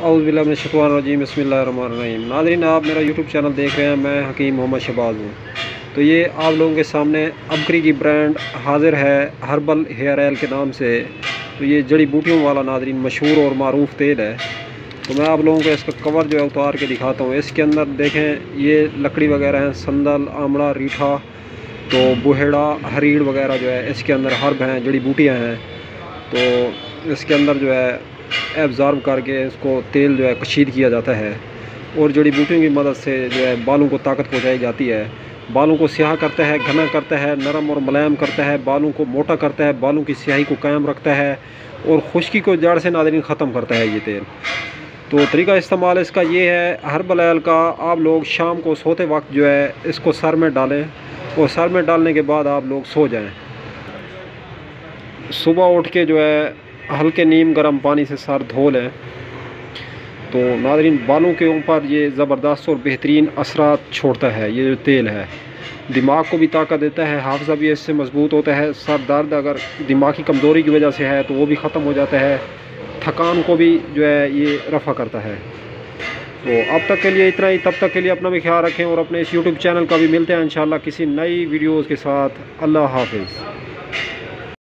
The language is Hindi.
औज़ुबिल्लाहिमिनश्शैतानिर्रजीम बिस्मिल्लाहिर्रहमानिर्रहीम। नाज़रीन, आप मेरा यूट्यूब चैनल देख रहे हैं। मैं हकीम मोहम्मद शहबाज हूँ। तो ये आप लोगों के सामने अबकरी की ब्रांड हाज़िर है हर्बल हेयर ऑयल के नाम से। तो ये जड़ी बूटियों वाला नाज़रीन मशहूर और मारूफ़ तेल है। तो मैं आप लोगों को इसका कवर जो है उतार के दिखाता हूँ। इसके अंदर देखें, ये लकड़ी वगैरह हैं, संदल, आमला, रीठा, तो बुहेड़ा, हरीड़ वगैरह जो है इसके अंदर हर्ब हैं, जड़ी बूटियाँ हैं। तो इसके अंदर जो है एब्ज़ॉर्ब करके इसको तेल जो है कशीद किया जाता है और जड़ी बूटियों की मदद से जो है बालों को ताकत पहुंचाई जाती है। बालों को स्याह करता है, घना करता है, नरम और मुलायम करता है, बालों को मोटा करता है, बालों की स्याही को कायम रखता है और खुश्की को जड़ से नाज़रीन ख़त्म करता है ये तेल। तो तरीका इस्तेमाल इसका ये है, हर्बल ऑयल का आप लोग शाम को सोते वक्त जो है इसको सर में डालें और सर में डालने के बाद आप लोग सो जाएं। सुबह उठ के जो है हल्के नीम गर्म पानी से सर धो लें। तो नाज़रीन, बालों के ऊपर ये ज़बरदस्त और बेहतरीन असरात छोड़ता है। ये जो तेल है दिमाग को भी ताकत देता है, हाफ़ज़ा भी इससे मज़बूत होता है, सर दर्द अगर दिमागी कमज़ोरी की वजह से है तो वो भी ख़त्म हो जाता है, थकान को भी जो है ये रफ़ा करता है। तो अब तक के लिए इतना ही। तब तक के लिए अपना भी ख्याल रखें और अपने इस यूट्यूब चैनल का भी मिलते हैं इंशाअल्लाह किसी नई वीडियोज़ के साथ। अल्लाह हाफ़िज़।